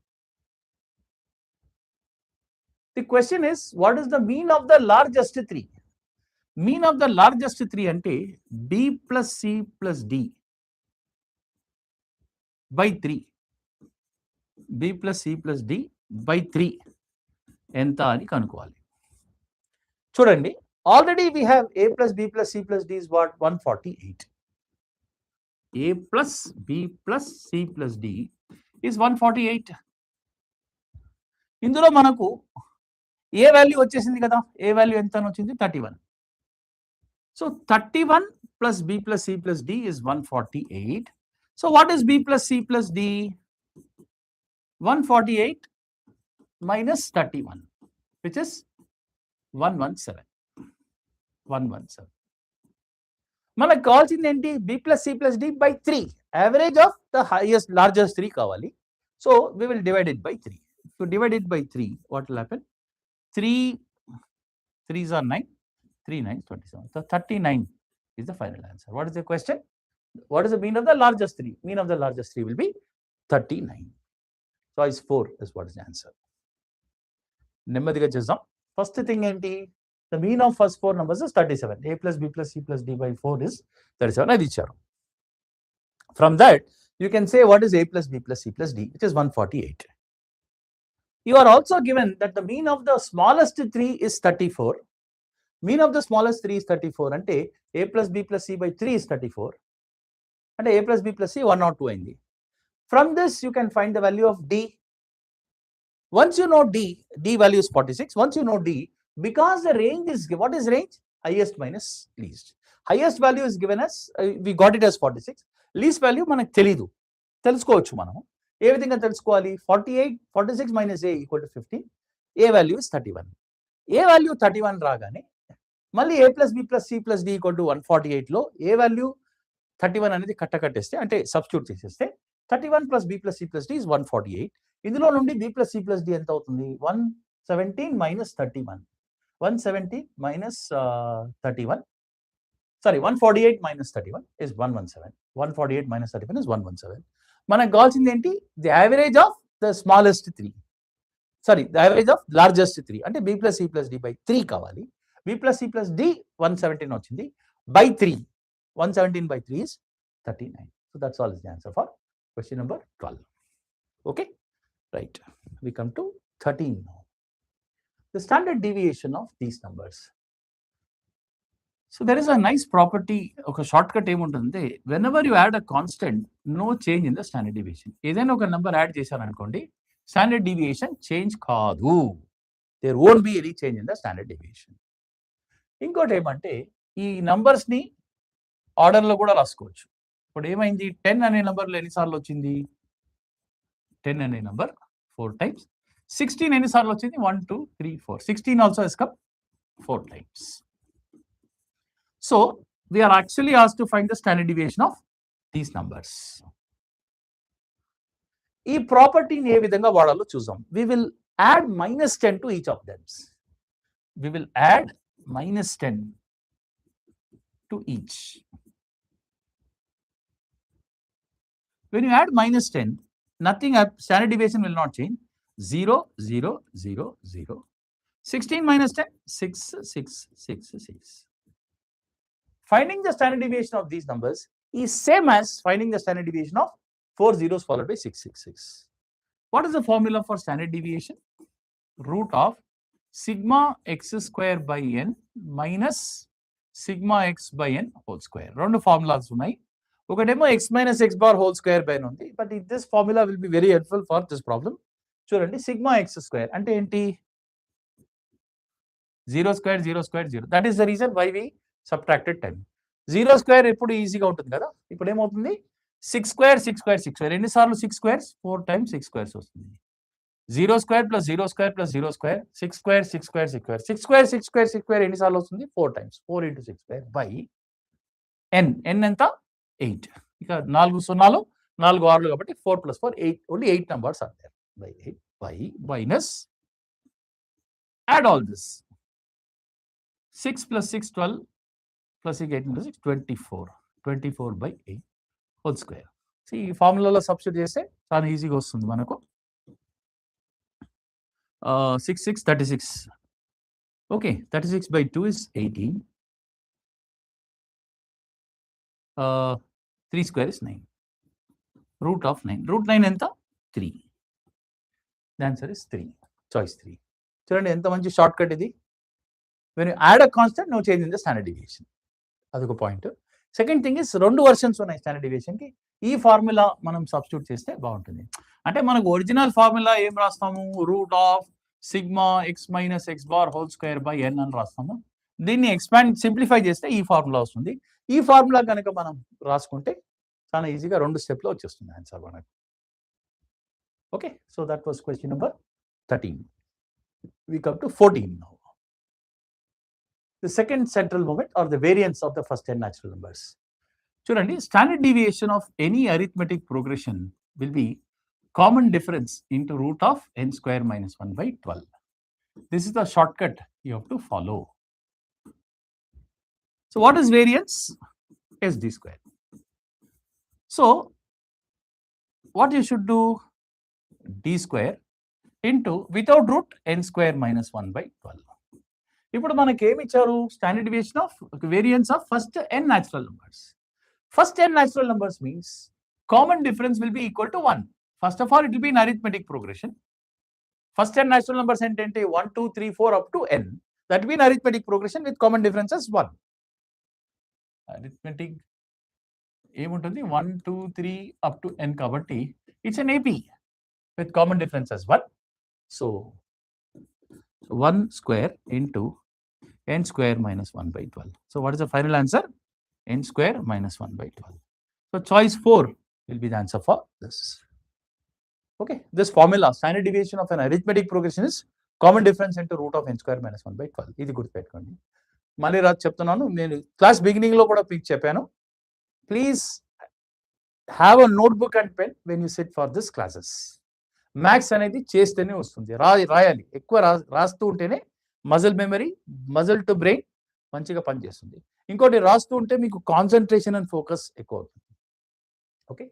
The question is, what is the mean of the largest 3? Mean of the largest 3 ante b plus c plus d by 3. b plus c plus d by 3 ఎంత అని కనుక్కోవాలి. చూడండి, already we have a plus b plus c plus d is what? 148. a plus b plus c plus d is 148. ఇందులో మనకు ఏ value వచ్చేసింది కదా? ఏ value ఎంత అని వచ్చింది? 31. So 31 plus b plus c plus d is 148. So what is b plus c plus d? 148 minus 31, which is 117. 117. మనకు కావాల్సింది ఏంటి? b plus c plus d by 3. Average of the highest largest 3 కావాలి. So we will divide it by 3. So divide it by 3, what will happen? 3 3s are 9, 3 9s 27. So 39 is the final answer. What is the question? What is the mean of the largest 3? Mean of the largest 3 will be 39. Choice 4 is what is the answer. నెమ్మదిగా చేద్దాం. First thing ఏంటి? The mean of first 4 numbers is 37. a plus b plus c plus d by 4 is 37. అది ఇచ్చారు. From that, you can say what is a plus b plus c plus d, which is 148. You are also given that the mean of the smallest 3 is 34. Mean of the smallest 3 is 34. అంటే a plus b plus c by 3 is 34. అంటే a plus b plus c 102 అయింది. From this, you can find the value of d. Once you know d, d value is 46. Once you know d, because the range is, what is range? Highest minus least. Highest value is given as, we got it as 46. Least value మనకు తెలీదు, తెలుసుకోవచ్చు మనం. ఏ విధంగా తెలుసుకోవాలి? 46 minus a equal to 15. a value is 31. a value 31 రాగానే మళ్ళీ a plus b plus c plus d equal to 148లో a value 31 అనేది కట్టకట్టేస్తే, అంటే సబ్స్టిట్యూట్ చేసేస్తే 31 plus b plus c plus d is 148. ఇందులో నుండి b plus c plus d ఎంత అవుతుంది? 117 minus 31. 170 minus 31. Sorry, 148 minus 31 is 117. 148 minus 31 is 117. మనకు కావాల్సింది ఏంటి? The average of the smallest 3. Sorry, the average of largest 3. అంటే b plus c plus d by 3 కావాలి. b plus c plus d 117 వచ్చింది. By 3. 117 by 3 is 39. So that's all is the answer for question number 12. Okay? Right. We come to 13 now. The standard deviation of these numbers. So there is a nice property, ఒక short cut ఏముంటుంది? whenever you add a constant, no change in the standard deviation. ఏదైనా ఒక number add చేశారనుకోండి, standard deviation change కాదు. there won't be any change in the standard deviation. ఇంకోటి ఏమంటే, ఈ నంబర్స్ని ఆర్డర్లో కూడా రాసుకోవచ్చు. ఇప్పుడు ఏమైంది? 10 అనే నెంబర్లో ఎన్నిసార్లు వచ్చింది? 10 అనే నెంబర్ 4 times. 16 ఎన్నిసార్లు వచ్చింది? 1 2 3 4. 16 also has come 4 times. So we are actually asked to find the standard deviation of these numbers. ఈ ప్రాపర్టీని ఏ విధంగా వాడాలో చూద్దాం. We will add minus 10 to each of them. We will add minus 10 to each. When you add minus 10, nothing, standard deviation will not change. 0, 0, 0, 0. 16 minus 10, 6, 6, 6, 6. Finding the standard deviation of these numbers is same as finding the standard deviation of 4 zeros followed by 666. What is the formula for standard deviation? Root of sigma x square by n minus sigma x by n whole square. Two formulas ఉన్నాయి. ఒకటేమో x minus x bar whole square by n ఉంది. But this formula will be very helpful for this problem. చూడండి, sigma x square అంటే ఏంటి? 0 square 0 square 0. That is the reason why we subtracted 10. 0 square ఎప్పుడు ఈజీగా ఉంటుంది కదా. ఇప్పుడు ఏమవుతుంది? 6 square 6 square 6 square. ఎన్నిసార్లు 6 squares? 4 times 6 squares వస్తుంది. 0 square plus 0 square plus 0 square, 6 square 6 square 6 square. 6 square 6 square 6 square ఎన్నిసార్లు వస్తుంది? 4 times. 4 into 6 square by n. n ఎంత? 8. ఇక 4 సున్నాలు 4 6లు కాబట్టి 4 plus 4 8. Only 8 numbers are there. By 8 by minus, add all this. 6 plus 6 12 plus 6 8 into 6 24. 24 by 8 whole square. See, ఈ ఫార్ములాలో substitute చేస్తే చాలా ఈజీగా వస్తుంది మనకు. 6 6 36. Okay, 36 by 2 is 18. 3 square is 9. Root of 9. Root 9 ఎంత? 3. The answer is 3. Choice 3. చూడండి ఎంత మంచి షార్ట్ కట్ ఇది. When you add a constant, no change in the standard deviation. అదొక point. Second thing is 2 versions ఉన్నాయి స్టాండర్డ్ డీవియేషన్కి. ఈ formula మనం substitute చేస్తే బాగుంటుంది. అంటే మనకు ఒరిజినల్ ఫార్ములా ఏం రాస్తాము? Root of sigma x minus x bar whole square by n అని రాస్తాము. దీన్ని ఎక్స్పాండ్ సింప్లిఫై చేస్తే ఈ ఫార్ములా వస్తుంది. ఈ ఫార్ములా కనుక మనం రాసుకుంటే చాలా ఈజీగా 2 స్టెప్లో వచ్చేస్తుంది ఆన్సర్ మనకు. Okay, so that was question number 13. We come to 14 now. The second central moment or the variance of the first 10 natural numbers. చూడండి, standard deviation of any arithmetic progression will be common difference into root of n square minus 1 by 12. This is the shortcut you have to follow. So what is variance? SD square. So what you should do? D square into without root n square minus 1 by 12. ఇప్పుడు మనకి ఏమి ఇచ్చారు? Standard deviation of variance of first n natural numbers. First n natural numbers means common difference will be equal to 1. First of all, it will be in arithmetic progression. First 10 natural numbers ఏంటంటే 1 2 3 4 up to n. That will be in arithmetic progression with common difference as 1. Arithmetic ఏముంటుంది? 1 2 3 up to n కాబట్టి it's an AP with common difference as 1. So 1 square into n square minus 1 by 12. So what is the final answer? N square minus 1 by 12. So choice 4 will be the answer for this. Okay, this formula, standard deviation of an arithmetic progression is common difference into root of n square minus 1 by 12. ఇది గుర్తుపెట్టుకోండి. మళ్ళీ రాజు చెప్తున్నాను, నేను class బిగినింగ్లో కూడా మీకు చెప్పాను. Please have a notebook and pen when you SIT for this classes. Maths అనేది చేస్తేనే వస్తుంది, రాయాలి. ఎక్కువ రాస్తూ ఉంటేనే muscle memory, muscle to brain మంచిగా పనిచేస్తుంది. ఇంకోటి రాస్తూ ఉంటే మీకు కాన్సన్ట్రేషన్ అండ్ ఫోకస్ ఎక్కువ అవుతుంది. Okay,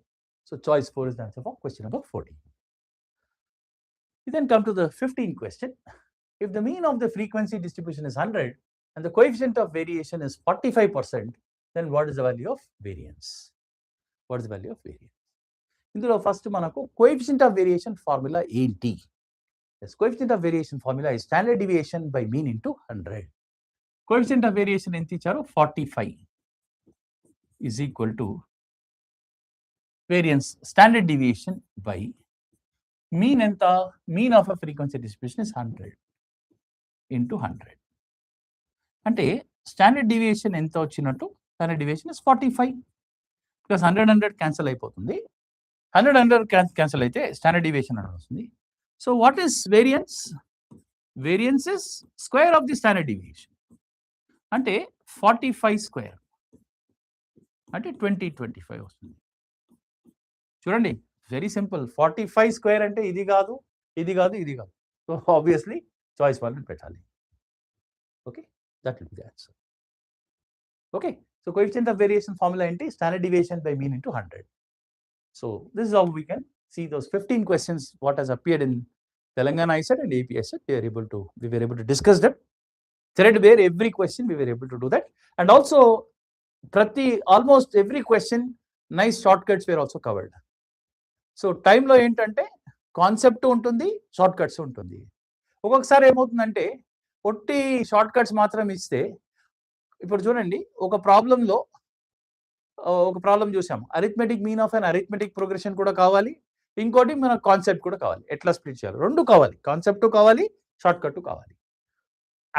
so choice 4 is the answer for question number 14. We then come to the 15th question. If the mean of the frequency distribution is 100 and the coefficient of variation is 45%, then what is the value of variance? What is the value of variance? ఇందులో first మనకు coefficient of variation formula ఏంటి? Coefficient of variation formula is standard deviation by mean into 100. Coefficient of variation ఎంత ఇచ్చారు? 45 is equal to variance standard deviation by mean ఎంత? mean of a frequency distribution is 100 into 100. అంటే standard deviation ఎంత వచ్చినట్టు? Standard deviation is 45 plus 100 cancel అయిపోతుంది. 100 cancel అయితే standard deviation అని వస్తుంది. So what is variance? Variance is square of the standard deviation. అంటే 45 square అంటే 2025 వస్తుంది. చూడండి, వెరీ సింపుల్. 45 స్క్వేర్ అంటే ఇది కాదు, ఇది కాదు, ఇది కాదు. సో ఆబ్వియస్లీ చాయిస్ 1 పెట్టాలి. Okay, that will be the answer. Okay, so coefficient of variation formula ఏంటి? Standard deviation by mean into 100. So this is how we can see those 15 questions what has appeared in Telangana ICET and AP ICET. We were able to discuss them threadbare. Every question we were able to do that, and also almost every question nice shortcuts were also covered. So టైంలో ఏంటంటే concept ఉంటుంది, short cuts ఉంటుంది. ఒక్కొక్కసారి ఏమవుతుందంటే ఒట్టి short cuts మాత్రం ఇస్తే, ఇప్పుడు చూడండి ఒక ప్రాబ్లంలో ఒక ప్రాబ్లం చూసాం, arithmetic mean of an arithmetic progression కూడా కావాలి, ఇంకోటి మన కాన్సెప్ట్ కూడా కావాలి, ఎట్లా స్ప్లిట్ చేయాలి, రెండు కావాలి, కాన్సెప్ట్ కావాలి, షార్ట్ కట్ కావాలి.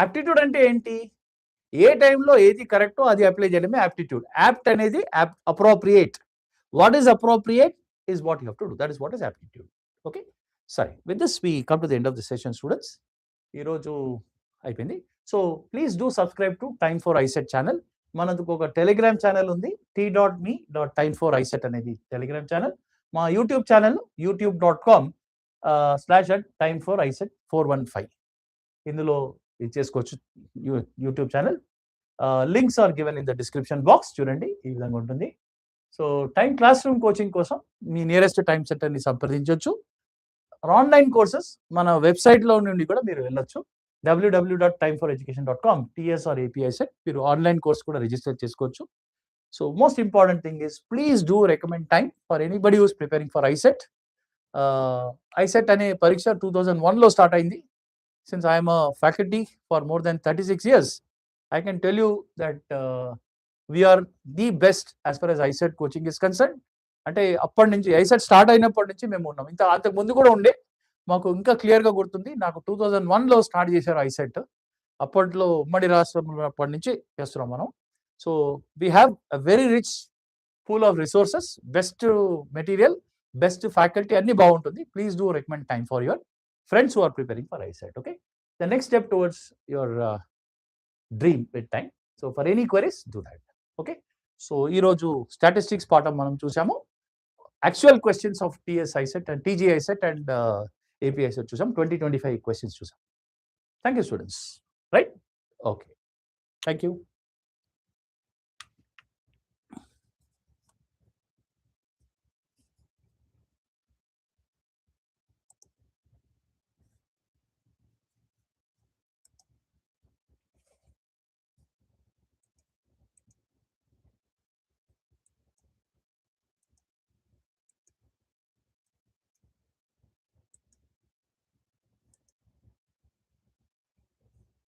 యాప్టిట్యూడ్ అంటే ఏంటి, ఏ టైంలో ఏది కరెక్టో అది అప్లై చేయడమే యాప్టిట్యూడ్. యాప్ట్ అనేది appropriate. What is appropriate is what you have to do. That is what is aptitude. Okay. Sorry. With this, we come to the end of the session, students. Iroju ayipindi. So please do subscribe to Time for ICET channel. Manadu oka Telegram channel undi. T.me.time4ICET anedi Telegram channel. Ma YouTube channel youtube.com/time4ICET 415. Indulo icheskochu YouTube channel. Links are given in the description box. Chudandi ee vidhanga untundi. So time class room coaching కోసం మీ nearest time సెంటర్ని సంప్రదించవచ్చు. Online courses మన వెబ్సైట్లో నుండి కూడా మీరు వెళ్ళొచ్చు, www.timeforeducation.com. TS or APICET మీరు ఆన్లైన్ కోర్స్ కూడా రిజిస్టర్ చేసుకోవచ్చు. So most important thing is please do recommend time for anybody who's preparing for ICET. ICET అనే పరీక్ష 2001లో స్టార్ట్ అయింది. Since I'm a faculty for more than 36 years, I can tell you that we are the best as far as ICET coaching is concerned. అంటే అప్పటి నుంచి ICET start అయినప్పటి నుంచి మేము ఉన్నాం. అంతకు ముందు కూడా ఉండే, మాకు ఇంకా క్లియర్గా గుర్తుంది. నాకు 2001లో స్టార్ట్ చేశారు ఐసెట్. అప్పట్లో ఉమ్మడి రాష్ట్రంలో అప్పటి నుంచి చేస్తున్నాం మనం. So we have a very rich pool of resources, best material, best faculty, అన్ని బాగుంటుంది. Please do recommend time for your friends who are preparing for ICET. Okay, the next step towards your dream with time. So for any queries do that. Okay, so ఈరోజు statistics పాఠం మనం చూసాము. Actual questions of TS ICET and TG ICET and AP ICET చూసాం. 20-25 questions చూసాం. Thank you students. Right, okay, thank you.